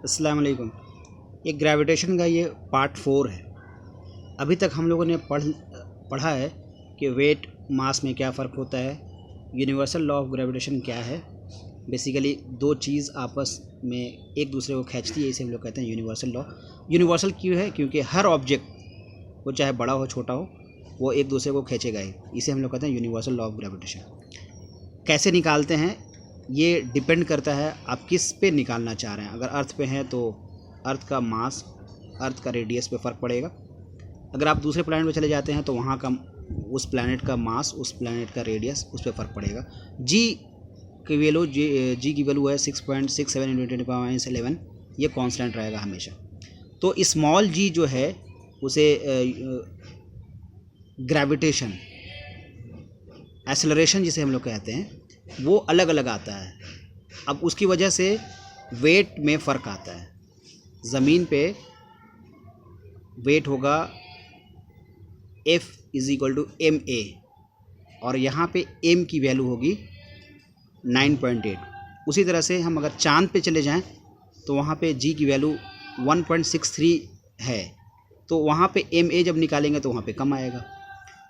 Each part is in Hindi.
अस्सलाम वालेकुम। ये ग्रेविटेशन का ये पार्ट 4 है। अभी तक हम लोगों ने पढ़ा है कि वेट मास में क्या फ़र्क होता है, यूनिवर्सल लॉ ऑफ ग्रेविटेशन क्या है। बेसिकली दो चीज़ आपस में एक दूसरे को खींचती है, इसे हम लोग कहते हैं यूनिवर्सल लॉ। यूनिवर्सल क्यों है? क्योंकि हर ऑब्जेक्ट वो चाहे बड़ा हो छोटा हो वो एक दूसरे को खींचेगा ही, इसे हम लोग कहते हैं यूनिवर्सल लॉ ऑफ ग्रेविटेशन। कैसे निकालते हैं ये डिपेंड करता है आप किस पे निकालना चाह रहे हैं। अगर अर्थ पे हैं तो अर्थ का मास, अर्थ का रेडियस पे फ़र्क पड़ेगा। अगर आप दूसरे प्लैनेट पे चले जाते हैं तो वहाँ का उस प्लैनेट का मास, उस प्लैनेट का रेडियस, उस पर फ़र्क पड़ेगा। जी की वैल्यू है 6.67 × 10⁻11। ये कांस्टेंट रहेगा हमेशा। तो स्मॉल जी जो है उसे ग्रेविटेशन, एक्सेलरेशन जिसे हम लोग कहते हैं, वो अलग अलग आता है। अब उसकी वजह से वेट में फ़र्क आता है। ज़मीन पे वेट होगा F = ma और यहाँ पे m की वैल्यू होगी 9.8। उसी तरह से हम अगर चांद पे चले जाएं तो वहाँ पे g की वैल्यू 1.63 है, तो वहाँ पे ma जब निकालेंगे तो वहाँ पे कम आएगा।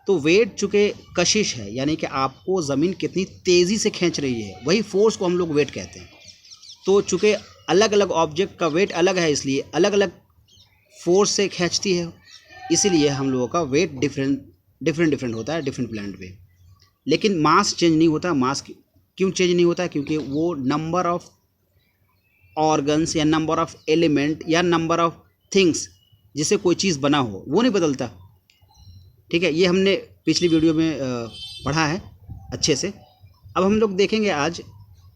तो वेट चूँकि कशिश है, यानी कि आपको ज़मीन कितनी तेज़ी से खींच रही है, वही फोर्स को हम लोग वेट कहते हैं। तो चूँकि अलग अलग ऑब्जेक्ट का वेट अलग है, इसलिए अलग अलग फोर्स से खींचती है, इसीलिए हम लोगों का वेट डिफरेंट होता है डिफरेंट प्लैनेट पे। लेकिन मास चेंज नहीं होता। मास क्यों चेंज नहीं होता? क्योंकि वो नंबर ऑफ ऑर्गन्स या नंबर ऑफ एलिमेंट या नंबर ऑफ थिंग्स जिससे कोई चीज़ बना हो वो नहीं बदलता। ठीक है, ये हमने पिछली वीडियो में पढ़ा है अच्छे से। अब हम लोग देखेंगे आज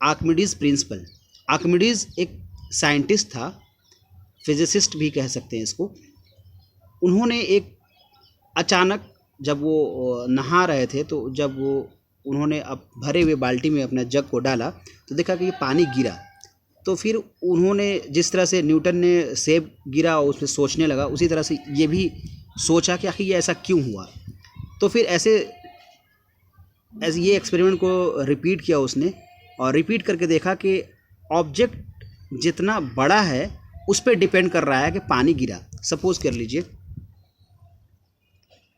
आर्किमिडीज़ प्रिंसिपल। आर्किमिडीज़ एक साइंटिस्ट था, फिजिसिस्ट भी कह सकते हैं इसको। उन्होंने एक अचानक जब वो नहा रहे थे तो जब वो उन्होंने अब भरे हुए बाल्टी में अपना जग को डाला तो देखा कि ये पानी गिरा। तो फिर उन्होंने जिस तरह से न्यूटन ने सेब गिरा और उसमें सोचने लगा, उसी तरह से ये भी सोचा कि आखिर ये ऐसा क्यों हुआ। तो फिर ऐसे ये एक्सपेरिमेंट को रिपीट किया उसने, और रिपीट करके देखा कि ऑब्जेक्ट जितना बड़ा है उस पर डिपेंड कर रहा है कि पानी गिरा।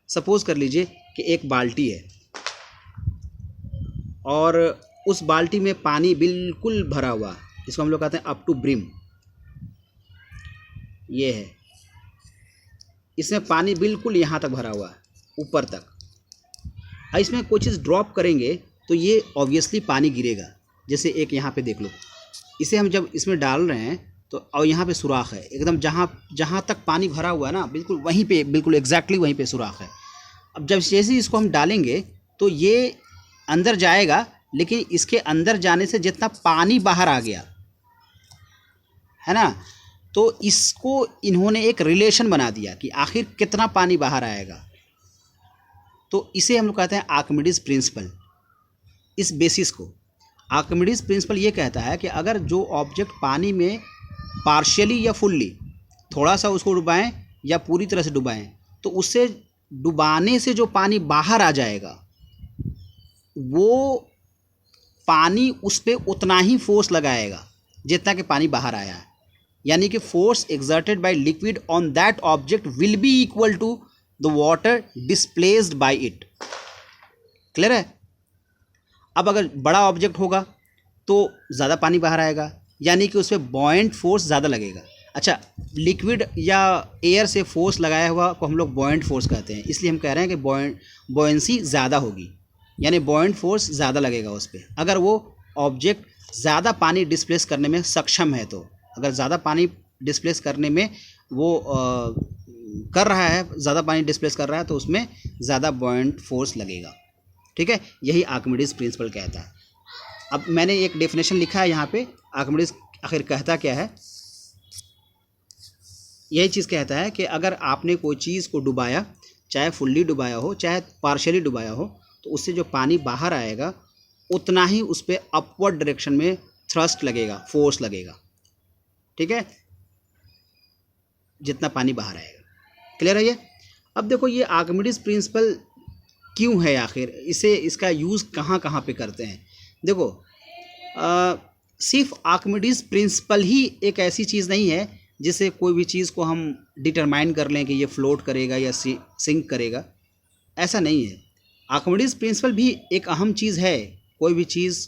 सपोज़ कर लीजिए कि एक बाल्टी है और उस बाल्टी में पानी बिल्कुल भरा हुआ, इसको हम लोग कहते हैं अप टू ब्रिम। ये है, इसमें पानी बिल्कुल यहाँ तक भरा हुआ है, ऊपर तक। इसमें कोई चीज़ ड्रॉप करेंगे तो ये ऑब्वियसली पानी गिरेगा। जैसे एक यहाँ पे देख लो, इसे हम जब इसमें डाल रहे हैं तो और यहाँ पे सुराख है, एकदम जहाँ तक पानी भरा हुआ है ना, बिल्कुल वहीं पे, बिल्कुल एग्जैक्टली वहीं पे सुराख है। अब जब जैसे ही इसको हम डालेंगे तो ये अंदर जाएगा, लेकिन इसके अंदर जाने से जितना पानी बाहर आ गया है ना, तो इसको इन्होंने एक रिलेशन बना दिया कि आखिर कितना पानी बाहर आएगा। तो इसे हम लोग कहते हैं आर्किमिडीज़ प्रिंसिपल। इस बेसिस को आर्किमिडीज़ प्रिंसिपल ये कहता है कि अगर जो ऑब्जेक्ट पानी में पार्शियली या फुल्ली, थोड़ा सा उसको डुबाएं या पूरी तरह से डुबाएं, तो उससे डुबाने से जो पानी बाहर आ जाएगा वो पानी उस पर उतना ही फोर्स लगाएगा जितना कि पानी बाहर आया है। यानी कि force exerted by liquid on that object will be equal to the water displaced by it. Clear है? अब अगर बड़ा ऑब्जेक्ट होगा तो ज़्यादा पानी बाहर आएगा, यानी कि उस पर बॉयंट फोर्स ज़्यादा लगेगा। अच्छा, लिक्विड या एयर से फोर्स लगाया हुआ को हम लोग बॉयंट फोर्स कहते हैं, इसलिए हम कह रहे हैं कि बॉयंसी ज़्यादा होगी, यानी बॉयंट फोर्स ज़्यादा लगेगा उस पर। अगर वो ऑब्जेक्ट ज़्यादा पानी डिस्प्लेस करने में सक्षम है, तो अगर ज़्यादा पानी डिस्प्लेस करने में वो कर रहा है, ज़्यादा पानी डिस्प्लेस कर रहा है, तो उसमें ज़्यादा बॉयंट फोर्स लगेगा। ठीक है, यही आर्किमिडीज़ प्रिंसिपल कहता है। अब मैंने एक डेफिनेशन लिखा है यहाँ पे। आर्किमिडीज़ आखिर कहता क्या है? यही चीज़ कहता है कि अगर आपने कोई चीज़ को डुबाया, चाहे फुल्ली डुबाया हो चाहे पार्शियली डुबाया हो, तो उससे जो पानी बाहर आएगा उतना ही उस पर अपवर्ड डायरेक्शन में थ्रस्ट लगेगा, फोर्स लगेगा। ठीक है, जितना पानी बाहर आएगा। क्लियर है ये? अब देखो ये आर्किमिडीज़ प्रिंसिपल क्यों है आखिर, इसका यूज़ कहाँ कहाँ पे करते हैं। देखो सिर्फ आर्किमिडीज प्रिंसिपल ही एक ऐसी चीज़ नहीं है जिससे कोई भी चीज़ को हम डिटरमाइन कर लें कि ये फ्लोट करेगा या सिंक करेगा, ऐसा नहीं है। आर्किमिडीज प्रिंसिपल भी एक अहम चीज़ है। कोई भी चीज़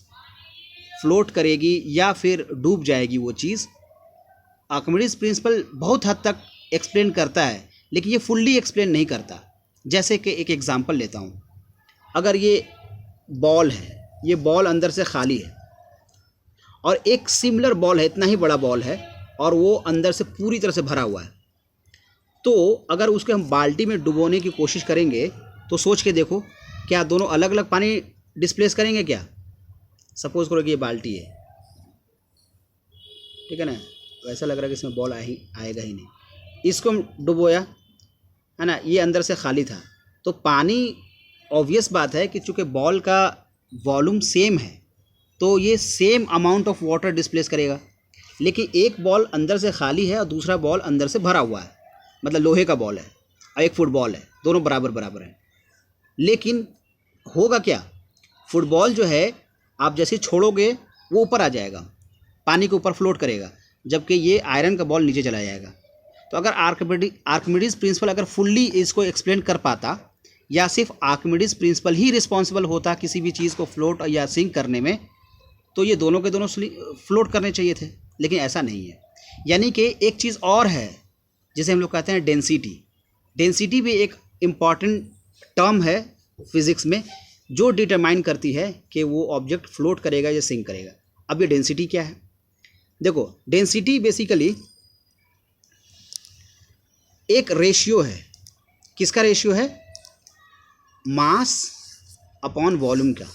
फ्लोट करेगी या फिर डूब जाएगी वो चीज़, आर्किमिडीज प्रिंसिपल बहुत हद तक एक्सप्लेन करता है, लेकिन ये फुल्ली एक्सप्लेन नहीं करता। जैसे कि एक एग्जांपल लेता हूँ, अगर ये बॉल है, ये बॉल अंदर से खाली है और एक सिमिलर बॉल है, इतना ही बड़ा बॉल है और वो अंदर से पूरी तरह से भरा हुआ है, तो अगर उसको हम बाल्टी में डुबोने की कोशिश करेंगे तो सोच के देखो, क्या दोनों अलग अलग पानी डिस्प्लेस करेंगे क्या? सपोज करो कि ये बाल्टी है, ठीक है ना, तो ऐसा लग रहा है कि इसमें बॉल आएगा ही नहीं। इसको हम डुबोया, है ना, ये अंदर से खाली था, तो पानी, ऑब्वियस बात है कि चूँकि बॉल का वॉल्यूम सेम है तो ये same amount of water displace करेगा। लेकिन एक बॉल अंदर से खाली है और दूसरा बॉल अंदर से भरा हुआ है, मतलब लोहे का बॉल है और एक फुटबॉल है, दोनों बराबर बराबर हैं। लेकिन होगा क्या, फुटबॉल जो है आप जैसे छोड़ोगे वो ऊपर आ जाएगा, पानी के ऊपर फ्लोट करेगा, जबकि ये आयरन का बॉल नीचे चला जाएगा। तो अगर आर्किमिडीज प्रिंसिपल अगर फुल्ली इसको एक्सप्लेन कर पाता, या सिर्फ आर्किमिडीज प्रिंसिपल ही रिस्पॉन्सिबल होता किसी भी चीज़ को फ्लोट या सिंक करने में, तो ये दोनों के दोनों फ्लोट करने चाहिए थे, लेकिन ऐसा नहीं है। यानी कि एक चीज़ और है जिसे हम लोग कहते हैं डेंसिटी। डेंसिटी भी एक इम्पॉर्टेंट टर्म है फिज़िक्स में, जो डिटरमाइन करती है कि वो ऑब्जेक्ट फ्लोट करेगा या सिंक करेगा। अब ये डेंसिटी क्या है? देखो, डेंसिटी बेसिकली एक रेशियो है। किसका रेशियो है? मास अपॉन वॉल्यूम का।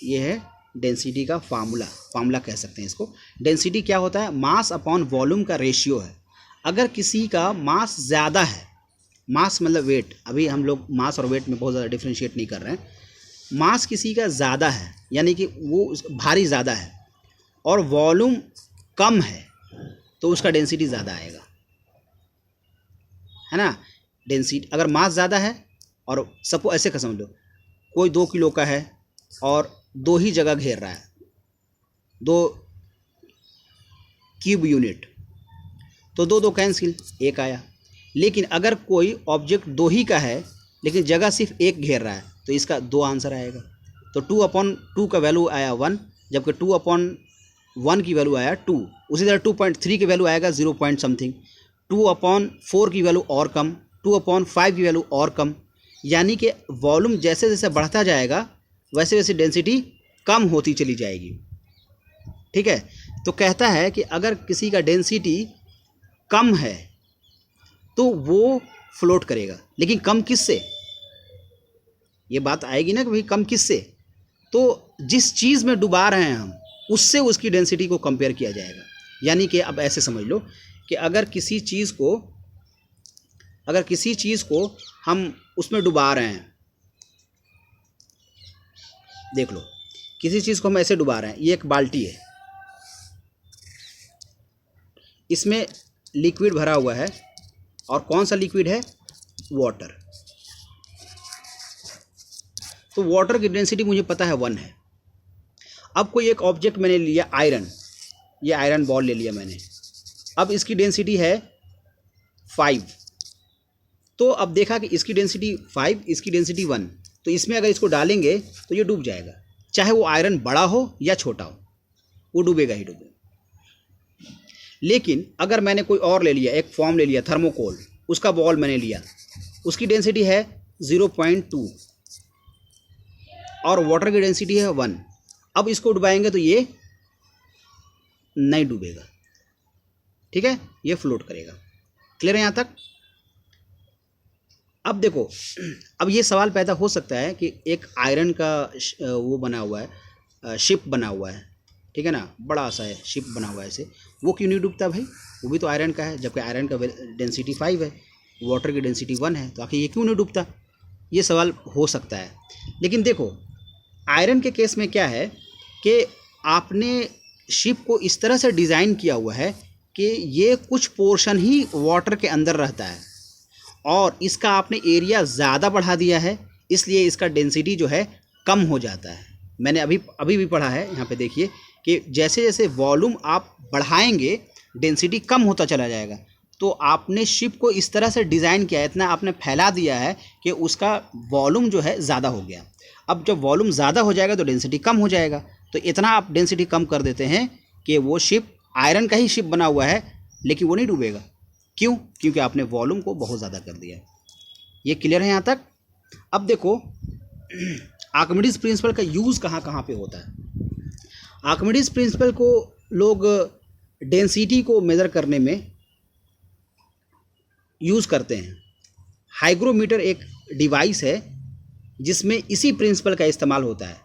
ये है डेंसिटी का फार्मूला कह सकते हैं इसको। डेंसिटी क्या होता है? मास अपॉन वॉल्यूम का रेशियो है। अगर किसी का मास ज़्यादा है, मास मतलब वेट, अभी हम लोग मास और वेट में बहुत ज़्यादा डिफ्रेंशिएट नहीं कर रहे हैं। मास किसी का ज़्यादा है यानी कि वो भारी ज़्यादा है, और वॉल्यूम कम है, तो उसका डेंसिटी ज़्यादा आएगा, है ना। डेंसिटी अगर मास ज़्यादा है, और सपोज ऐसे का समझ लो, कोई 2 किलो का है और 2 ही जगह घेर रहा है, 2 क्यूब यूनिट, तो 2 कैंसिल, 1 आया। लेकिन अगर कोई ऑब्जेक्ट 2 ही का है लेकिन जगह सिर्फ 1 घेर रहा है, तो इसका 2 आंसर आएगा। तो 2/2 का वैल्यू आया 1, जबकि 2/1 की वैल्यू आया 2। उसी तरह 2.3 की वैल्यू आएगा 0 पॉइंट समथिंग, 2/4 की वैल्यू और कम, 2/5 की वैल्यू और कम। यानी कि वॉल्यूम जैसे जैसे बढ़ता जाएगा वैसे वैसे डेंसिटी कम होती चली जाएगी, ठीक है। तो कहता है कि अगर किसी का डेंसिटी कम है तो वो फ्लोट करेगा, लेकिन कम किससे? ये बात आएगी ना कि भाई कम किससे? तो जिस चीज़ में डुबा रहे हैं हम, उससे उसकी डेंसिटी को कंपेयर किया जाएगा। यानी कि अब ऐसे समझ लो कि अगर किसी चीज़ को हम उसमें डुबा रहे हैं, देख लो, किसी चीज़ को हम ऐसे डुबा रहे हैं, ये एक बाल्टी है, इसमें लिक्विड भरा हुआ है, और कौन सा लिक्विड है? वाटर। तो वाटर की डेंसिटी मुझे पता है 1 है। अब कोई एक ऑब्जेक्ट मैंने लिया, आयरन, ये आयरन बॉल ले लिया मैंने, अब इसकी डेंसिटी है 5। तो अब देखा कि इसकी डेंसिटी 5, इसकी डेंसिटी 1, तो इसमें अगर इसको डालेंगे तो ये डूब जाएगा, चाहे वो आयरन बड़ा हो या छोटा हो, वो डूबेगा ही डूबेगा। लेकिन अगर मैंने कोई और ले लिया, एक फॉर्म ले लिया थर्मोकोल, उसका बॉल मैंने लिया, उसकी डेंसिटी है 0.2 और वाटर की डेंसिटी है 1। अब इसको डुबाएंगे तो ये नहीं डूबेगा, ठीक है, ये फ्लोट करेगा। क्लियर है यहाँ तक? अब देखो, अब ये सवाल पैदा हो सकता है कि एक आयरन का वो बना हुआ है, शिप बना हुआ है, ठीक है ना, बड़ा सा है शिप बना हुआ है ऐसे, वो क्यों नहीं डूबता भाई? वो भी तो आयरन का है, जबकि आयरन का डेंसिटी 5 है, वाटर की डेंसिटी 1 है, तो आखिर ये क्यों नहीं डूबता? ये सवाल हो सकता है। लेकिन देखो, आयरन के केस में क्या है कि आपने शिप को इस तरह से डिज़ाइन किया हुआ है कि ये कुछ पोर्शन ही वाटर के अंदर रहता है, और इसका आपने एरिया ज़्यादा बढ़ा दिया है, इसलिए इसका डेंसिटी जो है कम हो जाता है। मैंने अभी अभी भी पढ़ा है, यहाँ पे देखिए कि जैसे जैसे वॉल्यूम आप बढ़ाएंगे डेंसिटी कम होता चला जाएगा। तो आपने शिप को इस तरह से डिज़ाइन किया है, इतना आपने फैला दिया है कि उसका वॉल्यूम जो है ज़्यादा हो गया। अब जब वॉल्यूम ज़्यादा हो जाएगा तो डेंसिटी कम हो जाएगा। तो इतना आप डेंसिटी कम कर देते हैं कि वो शिप आयरन का ही शिप बना हुआ है लेकिन वो नहीं डूबेगा। क्यों? क्योंकि आपने वॉल्यूम को बहुत ज़्यादा कर दिया। ये क्लियर है यहाँ तक? अब देखो आर्किमिडीज प्रिंसिपल का यूज़ कहाँ कहाँ पे होता है। आर्किमिडीज प्रिंसिपल को लोग डेंसिटी को मेज़र करने में यूज़ करते हैं। हाइग्रोमीटर एक डिवाइस है जिसमें इसी प्रिंसिपल का इस्तेमाल होता है।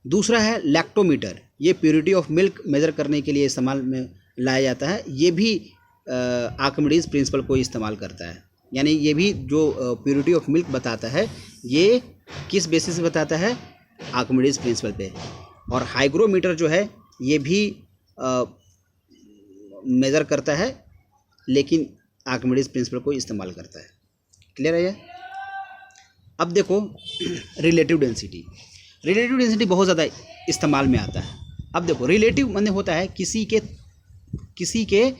दूसरा है लैक्टोमीटर, ये प्योरिटी ऑफ मिल्क मेज़र करने के लिए इस्तेमाल में लाया जाता है। ये भी आर्किमिडीज प्रिंसिपल को इस्तेमाल करता है। यानी ये भी जो प्योरिटी ऑफ मिल्क बताता है ये किस बेसिस पे बताता है? आर्किमिडीज प्रिंसिपल पे। और हाइग्रोमीटर जो है ये भी मेज़र करता है लेकिन आर्किमिडीज प्रिंसिपल को इस्तेमाल करता है। क्लियर है ये? अब देखो रिलेटिव डेंसिटी। रिलेटिव डेंसिटी बहुत ज़्यादा इस्तेमाल में आता है। अब देखो रिलेटिव माने होता है किसी के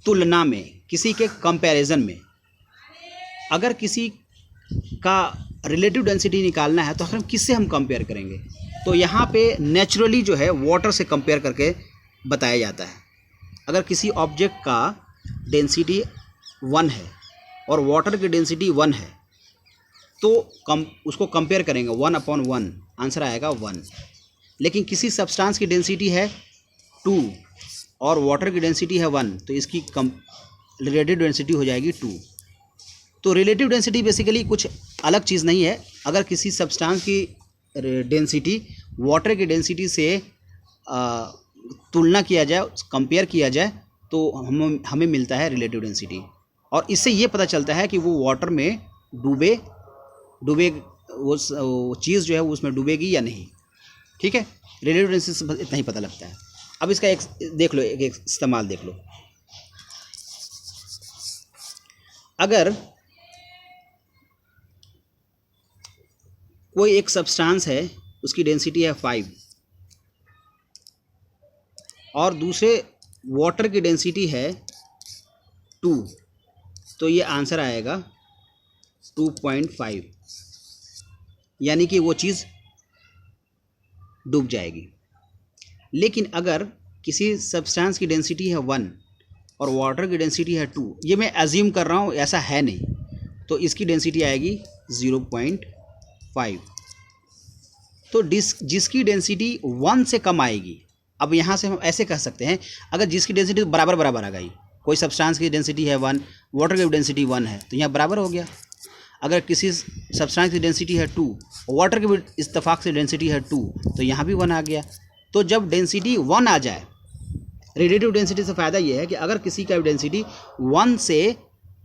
तुलना में, किसी के कंपैरिजन में। अगर किसी का रिलेटिव डेंसिटी निकालना है तो किससे हम कंपेयर करेंगे? तो यहाँ पे नेचुरली जो है वाटर से कंपेयर करके बताया जाता है। अगर किसी ऑब्जेक्ट का डेंसिटी 1 है और वाटर की डेंसिटी 1 है तो उसको कंपेयर करेंगे 1/1, आंसर आएगा 1। लेकिन किसी सब्सटेंस की डेंसिटी है 2 और वाटर की डेंसिटी है 1 तो इसकी रिलेटिव डेंसिटी हो जाएगी 2। तो रिलेटिव डेंसिटी बेसिकली कुछ अलग चीज़ नहीं है। अगर किसी सब्सटेंस की डेंसिटी वाटर की डेंसिटी से तुलना किया जाए, कंपेयर किया जाए तो हमें मिलता है रिलेटिव डेंसिटी। और इससे ये पता चलता है कि वो वाटर में डूबे वो चीज़ जो है उसमें डूबेगी या नहीं। ठीक है, रिलेटिव डेंसिटी से इतना ही पता लगता है। अब इसका एक देख लो, एक इस्तेमाल देख लो। अगर कोई एक सब्सटेंस है उसकी डेंसिटी है 5 और दूसरे वाटर की डेंसिटी है 2 तो ये आंसर आएगा 2.5, यानी कि वो चीज़ डूब जाएगी। लेकिन अगर किसी सब्सटेंस की डेंसिटी है 1 और वाटर की डेंसिटी है 2, ये मैं एज्यूम कर रहा हूँ, ऐसा है नहीं, तो इसकी डेंसिटी आएगी 0.5। तो जिसकी डेंसिटी 1 से कम आएगी, अब यहाँ से हम ऐसे कह सकते हैं, अगर जिसकी डेंसिटी बराबर बराबर आ गई, कोई सब्सटेंस की डेंसिटी है 1, वाटर की डेंसिटी 1 है तो यहाँ बराबर हो गया। अगर किसी सब्सटेंस की डेंसिटी है 2, वाटर की भी इत्तेफाक से डेंसिटी है 2 तो यहाँ भी 1 आ गया। तो जब डेंसिटी 1 आ जाए, रिलेटिव डेंसिटी से फ़ायदा ये है कि अगर किसी का डेंसिटी 1 से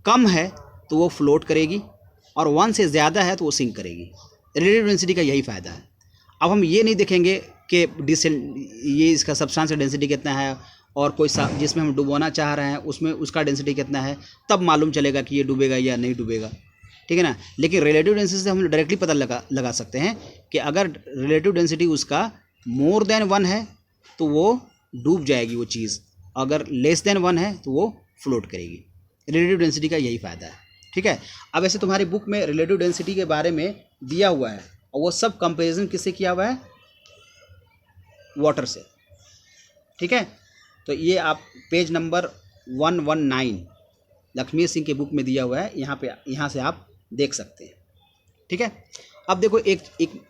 कम है तो वो फ्लोट करेगी और 1 से ज़्यादा है तो वो सिंक करेगी। रिलेटिव डेंसिटी का यही फ़ायदा है। अब हम ये नहीं देखेंगे कि ये इसका सब्सटेंस का डेंसिटी कितना है और कोई जिसमें हम डुबोना चाह रहे हैं उसमें उसका डेंसिटी कितना है, तब मालूम चलेगा कि ये डूबेगा या नहीं डूबेगा। ठीक है ना। लेकिन रिलेटिव डेंसिटी से हम डायरेक्टली पता लगा सकते हैं कि अगर रिलेटिव डेंसिटी उसका मोर देन 1 है तो वो डूब जाएगी वो चीज़, अगर लेस देन 1 है तो वो फ्लोट करेगी। रिलेटिव डेंसिटी का यही फ़ायदा है। ठीक है। अब ऐसे तुम्हारी बुक में रिलेटिव डेंसिटी के बारे में दिया हुआ है और वो सब कंपेरिजन किससे किया हुआ है? वाटर से। ठीक है। तो ये आप पेज नंबर 119 लक्ष्मी सिंह के बुक में दिया हुआ है, यहाँ से आप देख सकते हैं। ठीक है। अब देखो एक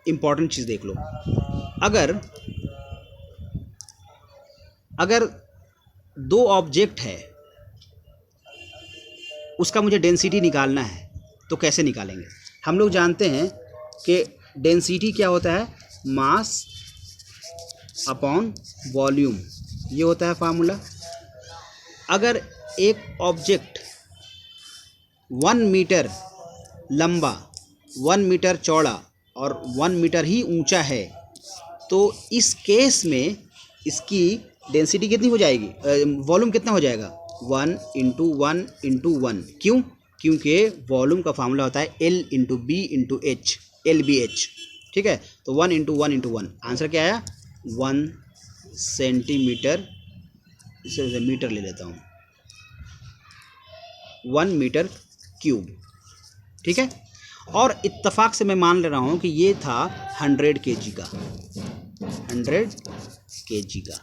इम्पॉर्टेंट चीज़ देख लो। अगर 2 ऑब्जेक्ट है उसका मुझे डेंसिटी निकालना है तो कैसे निकालेंगे? हम लोग जानते हैं कि डेंसिटी क्या होता है? मास अपॉन वॉल्यूम, ये होता है फार्मूला। अगर एक ऑब्जेक्ट 1 मीटर लंबा, 1 मीटर चौड़ा और 1 मीटर ही ऊंचा है तो इस केस में इसकी डेंसिटी कितनी हो जाएगी? वॉल्यूम कितना हो जाएगा? 1 × 1 × 1। क्यों? क्योंकि वॉल्यूम का फार्मूला होता है L × B × H। LBH, ठीक है। तो 1 इंटू 1 इंटू 1, आंसर क्या आया 1 सेंटीमीटर, इसे मीटर ले लेता हूँ, 1 मीटर क्यूब, ठीक है। और इत्तेफाक से मैं मान ले रहा हूँ कि ये था 100 kg का, 100 kg का।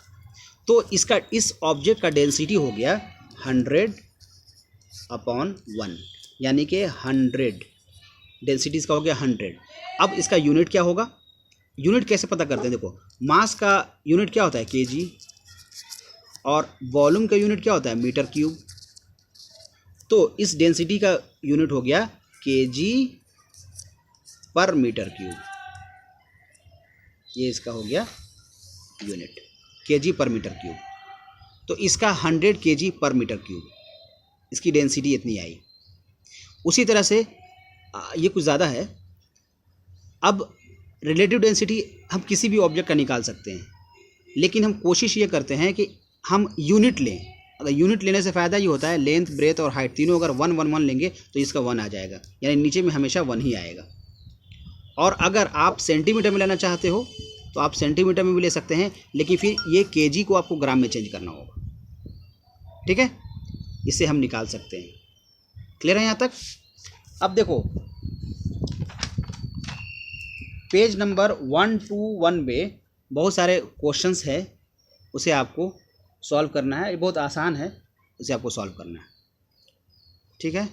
तो इसका, इस ऑब्जेक्ट का डेंसिटी हो गया 100/1, यानी कि 100, डेंसिटी इसका हो गया 100। अब इसका यूनिट क्या होगा, यूनिट कैसे पता करते हैं, देखो मास का यूनिट क्या होता है kg, और वॉल्यूम का यूनिट क्या होता है मीटर क्यूब। तो इस डेंसिटी का यूनिट हो गया kg पर मीटर क्यूब, ये इसका हो गया यूनिट kg पर मीटर क्यूब। तो इसका 100 kg पर मीटर क्यूब, इसकी डेंसिटी इतनी आई। उसी तरह से ये कुछ ज़्यादा है। अब रिलेटिव डेंसिटी हम किसी भी ऑब्जेक्ट का निकाल सकते हैं, लेकिन हम कोशिश ये करते हैं कि हम यूनिट लें। अगर यूनिट लेने से फ़ायदा ये होता है, लेंथ ब्रेथ और हाइट तीनों अगर 1 1 1 लेंगे तो इसका 1 आ जाएगा, यानी नीचे में हमेशा 1 ही आएगा। और अगर आप सेंटीमीटर में लेना चाहते हो तो आप सेंटीमीटर में भी ले सकते हैं, लेकिन फिर ये kg को आपको ग्राम में चेंज करना होगा, ठीक है। इससे हम निकाल सकते हैं। क्लियर है यहाँ तक। अब देखो पेज नंबर 121 में बहुत सारे क्वेश्चंस है, उसे आपको सॉल्व करना है। ये बहुत आसान है, उसे आपको सॉल्व करना है, ठीक है।